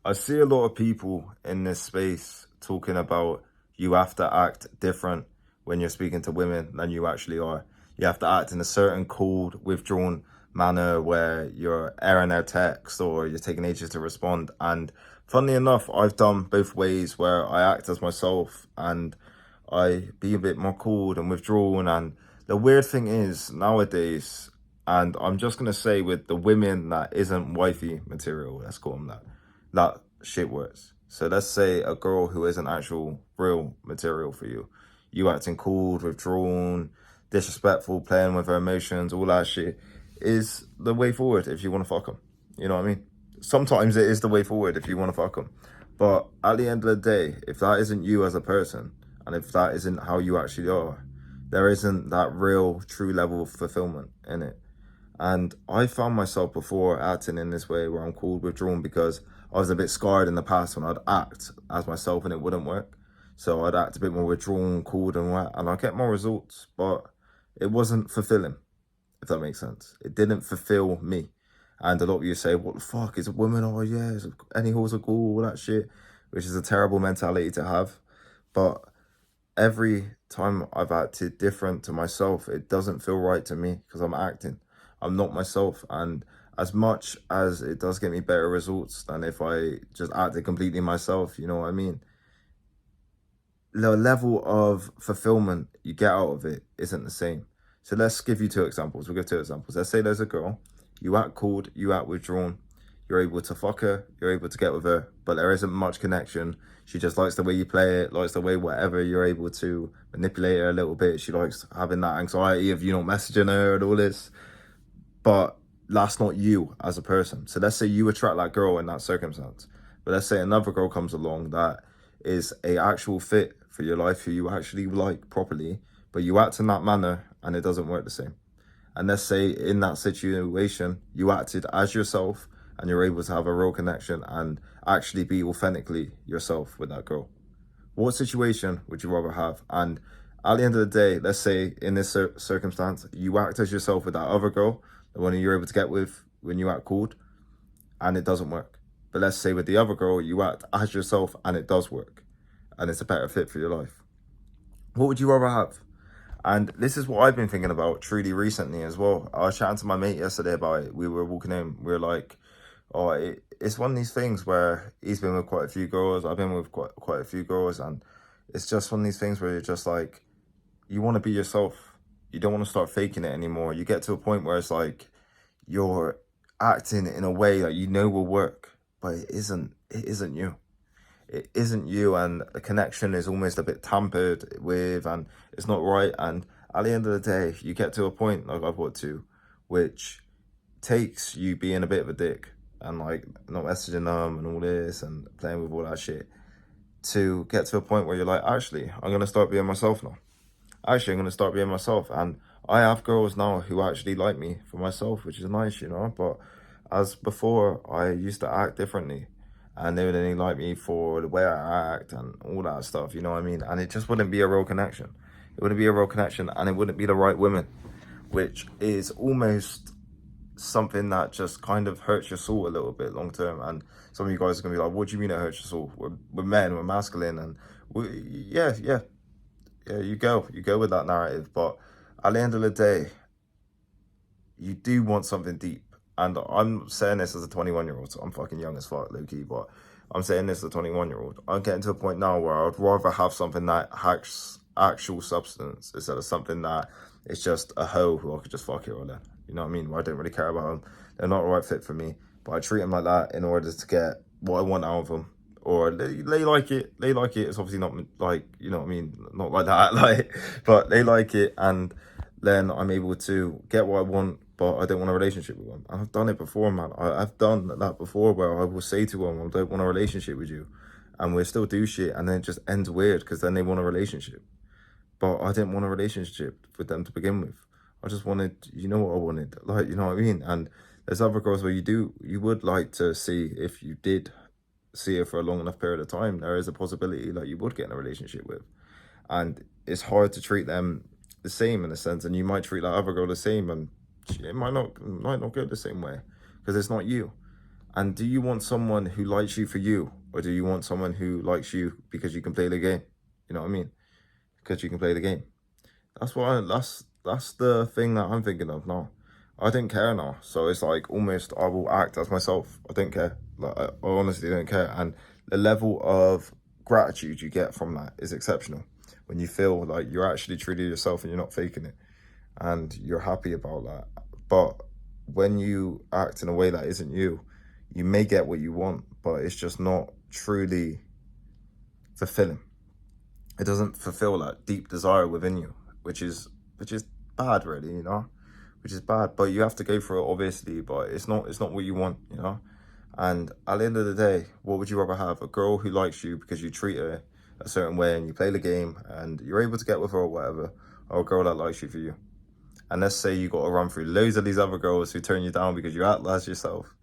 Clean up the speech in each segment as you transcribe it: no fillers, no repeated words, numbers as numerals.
I see a lot of people in this space talking about you have to act different when you're speaking to women than you actually are. You have to act in a certain cold, withdrawn manner where you're airing their text or you're taking ages to respond. And funnily enough, I've done both ways where I act as myself and I be a bit more cold and withdrawn. And the weird thing is nowadays, and I'm just gonna say with the women that isn't wifey material, let's call them that, that shit works. So let's say a girl who isn't actual real material for you, you acting cold, withdrawn, disrespectful, playing with her emotions, all that shit is the way forward if you want to fuck them. You know what I mean? Sometimes it is the way forward if you want to fuck them. But at the end of the day, if that isn't you as a person, and if that isn't how you actually are, there isn't that real, true level of fulfillment in it. And I found myself before acting in this way where I'm cold, withdrawn, because I was a bit scarred in the past when I'd act as myself and it wouldn't work. So I'd act a bit more withdrawn, cold and what, and I get more results, but it wasn't fulfilling, if that makes sense. It didn't fulfill me. And a lot of you say, what the fuck, is a woman? Oh yeah, any hoes are cool, all that shit, which is a terrible mentality to have. But every time I've acted different to myself, it doesn't feel right to me because I'm acting. I'm not myself. And as much as it does get me better results than if I just acted completely myself, you know what I mean? The level of fulfillment you get out of it isn't the same. So let's give you two examples. We'll give two examples. Let's say there's a girl, you act cold, you act withdrawn, you're able to fuck her, you're able to get with her, but there isn't much connection. She just likes the way you play it, likes the way whatever you're able to manipulate her a little bit. She likes having that anxiety of you not messaging her and all this. But that's not you as a person. So let's say you attract that girl in that circumstance. But let's say another girl comes along that is a actual fit for your life, who you actually like properly, but you act in that manner and it doesn't work the same. And let's say in that situation, you acted as yourself and you're able to have a real connection and actually be authentically yourself with that girl. What situation would you rather have? And at the end of the day, let's say in this circumstance, you act as yourself with that other girl, the one you're able to get with when you act cold, and it doesn't work. But let's say with the other girl, you act as yourself and it does work, and it's a better fit for your life. What would you rather have? And this is what I've been thinking about truly recently as well. I was chatting to my mate yesterday about it. We were walking in. We were like, oh, it's one of these things where he's been with quite a few girls. I've been with quite a few girls. And it's just one of these things where you're just like, you want to be yourself. You don't want to start faking it anymore. You get to a point where it's like you're acting in a way that you know will work, but it isn't you. It isn't you, and the connection is almost a bit tampered with and it's not right. And at the end of the day, you get to a point like I've got to, which takes you being a bit of a dick and like not messaging them and all this and playing with all that shit, to get to a point where you're like, actually, I'm going to start being myself now. Actually, I'm going to start being myself. And I have girls now who actually like me for myself, which is nice, you know. But as before, I used to act differently and they would only like me for the way I act and all that stuff, you know what I mean? And it just wouldn't be a real connection. It wouldn't be a real connection and it wouldn't be the right women, which is almost something that just kind of hurts your soul a little bit long term. And some of you guys are gonna be like, what do you mean it hurts your soul? We're men, we're masculine, and yeah, you go with that narrative. But at the end of the day, you do want something deep. And I'm saying this as a 21-year-old, so I'm fucking young as fuck, low key, but I'm saying this as a 21-year-old. I'm getting to a point now where I'd rather have something that has actual substance instead of something that is just a hoe who I could just fuck here or there. You know what I mean? I don't really care about them. They're not the right fit for me, but I treat them like that in order to get what I want out of them. Or they like it. They like it. It's obviously not like, you know what I mean? Not like that, like, but they like it. And then I'm able to get what I want, but I don't want a relationship with them. I've done it before, man. I've done that before where I will say to them, I don't want a relationship with you. And we'll still do shit. And then it just ends weird because then they want a relationship. But I didn't want a relationship with them to begin with. I just wanted, you know what I wanted? Like, you know what I mean? And there's other girls where you would like to see, if you did see her for a long enough period of time, there is a possibility that you would get in a relationship with. And it's hard to treat them the same in a sense, and you might treat that other girl the same, and it might not go the same way because it's not you. And do you want someone who likes you for you, or do you want someone who likes you because you can play the game? You know what I mean? Because you can play the game. That's the thing that I'm thinking of now. I don't care now, so it's like almost I will act as myself. I don't care. Like I honestly don't care, and the level of gratitude you get from that is exceptional. When you feel like you're actually truly yourself and you're not faking it, and you're happy about that. But when you act in a way that isn't you, you may get what you want, but it's just not truly fulfilling. It doesn't fulfill that deep desire within you, which is bad, really, you know, which is bad. But you have to go through it, obviously. But it's not what you want, you know. And at the end of the day, what would you rather have? A girl who likes you because you treat her a certain way and you play the game and you're able to get with her or whatever, or a girl that likes you for you? And let's say you got to run through loads of these other girls who turn you down because you act as yourself,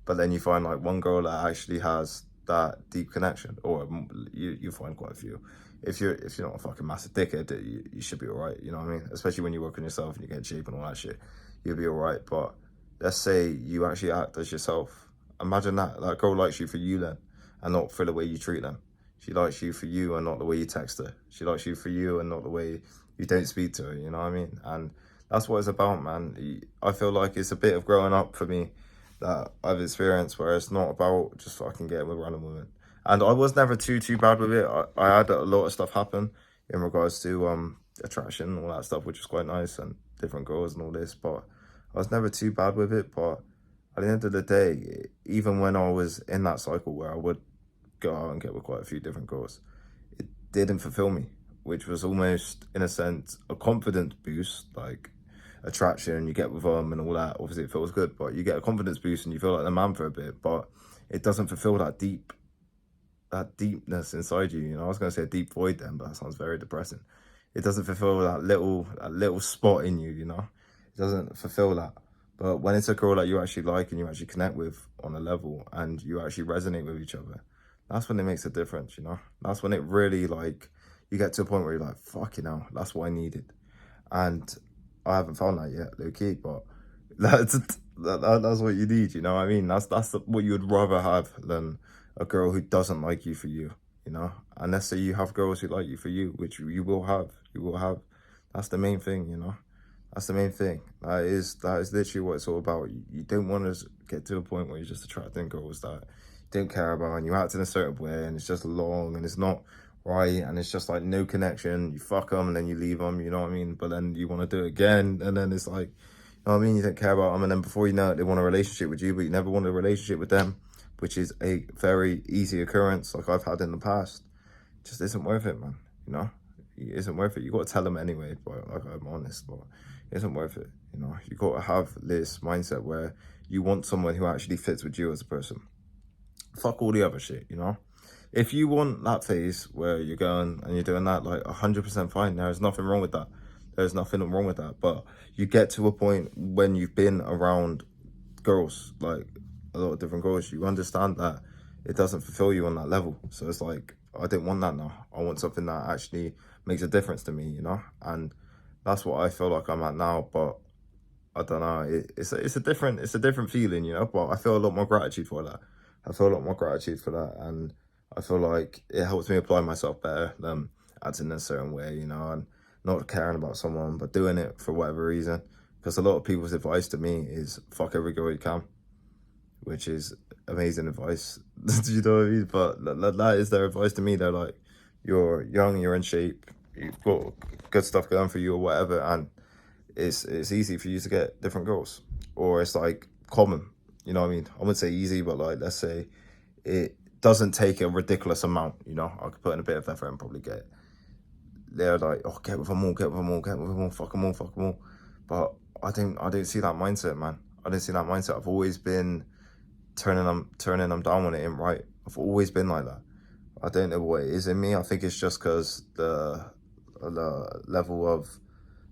but then you find like one girl that actually has that deep connection, or you find quite a few. If you're not a fucking massive dickhead, you should be alright. You know what I mean? Especially when you work on yourself and you get in shape and all that shit, you'll be alright. But let's say you actually act as yourself. Imagine that girl likes you for you then, and not for the way you treat them. She likes you for you and not the way you text her. She likes you for you and not the way you don't speak to her. You know what I mean? And that's what it's about, man. I feel like it's a bit of growing up for me that I've experienced, where it's not about just fucking getting with random women. And I was never too bad with it. I had a lot of stuff happen in regards to attraction and all that stuff, which was quite nice, and different girls and all this. But I was never too bad with it. But at the end of the day, even when I was in that cycle where I would go out and get with quite a few different girls, it didn't fulfill me, which was almost, in a sense, a confidence boost, like attraction, you get with them and all that. Obviously it feels good, but you get a confidence boost and you feel like the man for a bit, but it doesn't fulfill that deepness inside you. You know, I was gonna say a deep void then, but that sounds very depressing. It doesn't fulfill that little spot in you, you know. It doesn't fulfill that. But when it's a girl that you actually like and you actually connect with on a level and you actually resonate with each other, that's when it makes a difference, you know. That's when it really, like, you get to a point where you're like, fuck, you know, that's what I needed. And I haven't found that yet, low key, but that's what you need, you know what I mean? That's what you would rather have than a girl who doesn't like you for you, you know? And let's say you have girls who like you for you, which you will have, That's the main thing, you know? That's the main thing. That is literally what it's all about. You don't want to get to a point where you're just attracting girls that you don't care about and you act in a certain way and it's just long and it's not right, and it's just like no connection. You fuck them and then you leave them, you know what I mean? But then you want to do it again, and then it's like, you know what I mean? You don't care about them, and then before you know it, they want a relationship with you, but you never want a relationship with them, which is a very easy occurrence, like I've had in the past. It just isn't worth it, man. You know, it isn't worth it. You got to tell them anyway, but like, I'm honest, but it isn't worth it. You know, you got to have this mindset where you want someone who actually fits with you as a person. Fuck all the other shit, you know? If you want that phase where you're going and you're doing that, like 100% fine. There's nothing wrong with that. There's nothing wrong with that. But you get to a point when you've been around girls, like a lot of different girls, you understand that it doesn't fulfill you on that level. So it's like, I didn't want that now. I want something that actually makes a difference to me, you know? And that's what I feel like I'm at now. But I don't know. It's a different feeling, you know. But I feel a lot more gratitude for that. I feel a lot more gratitude for that, and I feel like it helps me apply myself better than acting in a certain way, you know, and not caring about someone, but doing it for whatever reason. Because a lot of people's advice to me is fuck every girl you can, which is amazing advice. Do you know what I mean? But that is their advice to me. They're like, you're young, you're in shape, you've got good stuff going for you or whatever, and it's easy for you to get different girls, or it's like common. You know what I mean? I wouldn't say easy, but like, let's say it doesn't take a ridiculous amount, you know? I could put in a bit of effort and probably get it. They're like, oh, get with them all, fuck them all. But I don't see that mindset, man. I don't see that mindset. I've always been turning them down when it ain't right. I've always been like that. I don't know what it is in me. I think it's just because the level of,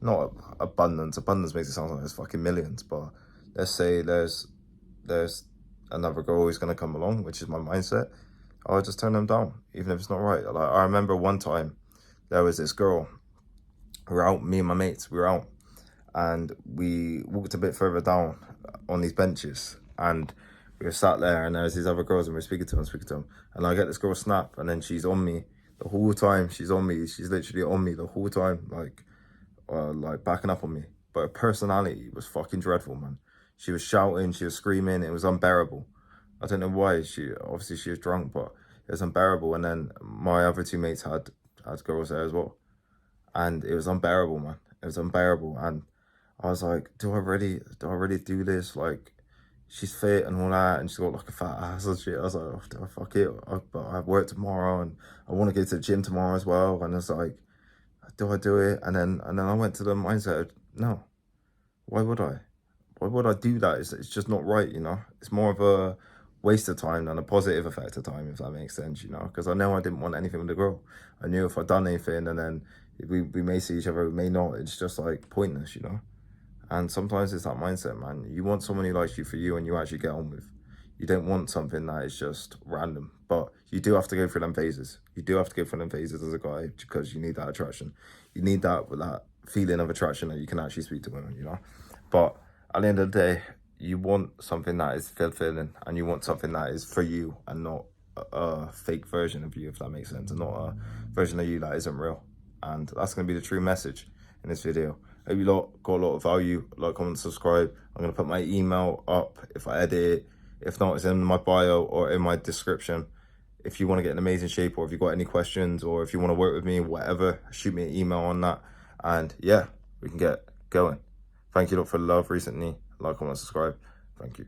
not abundance makes it sound like there's fucking millions, but let's say there's another girl who's going to come along, which is my mindset. I'll just turn them down, even if it's not right. Like, I remember one time there was this girl, we were out, me and my mates, we were out, and we walked a bit further down on these benches, and we were sat there and there's these other girls and we're speaking to them. And I get this girl snap and then she's on me the whole time. She's on me. She's literally on me the whole time, like backing up on me. But her personality was fucking dreadful, man. She was shouting, she was screaming. It was unbearable. I don't know why. Obviously she was drunk, but it was unbearable. And then my other two mates had girls there as well, and it was unbearable, man. It was unbearable. And I was like, do I really do this? Like, she's fit and all that, and she's got like a fat ass and shit. I was like, oh, do I fuck it? But I have work tomorrow and I want to go to the gym tomorrow as well. And it's like, do I do it? And then I went to the mindset of, no, why would I? Why would I do that? It's just not right, you know? It's more of a waste of time than a positive effect of time, if that makes sense, you know? Because I know I didn't want anything with the girl. I knew if I'd done anything and then we may see each other, we may not. It's just like pointless, you know? And sometimes it's that mindset, man. You want someone who likes you for you and you actually get on with. You don't want something that is just random. But you do have to go through them phases. You do have to go through them phases as a guy because you need that attraction. You need that feeling of attraction that you can actually speak to women, you know? But at the end of the day, you want something that is fulfilling and you want something that is for you and not a fake version of you, if that makes sense, and not a version of you that isn't real. And that's going to be the true message in this video. I hope you lot got a lot of value. Like, comment, subscribe. I'm going to put my email up if I edit it. If not, it's in my bio or in my description. If you want to get in amazing shape, or if you've got any questions, or if you want to work with me, whatever, shoot me an email on that. And yeah, we can get going. Thank you lot for the love recently. Like, comment, subscribe. Thank you.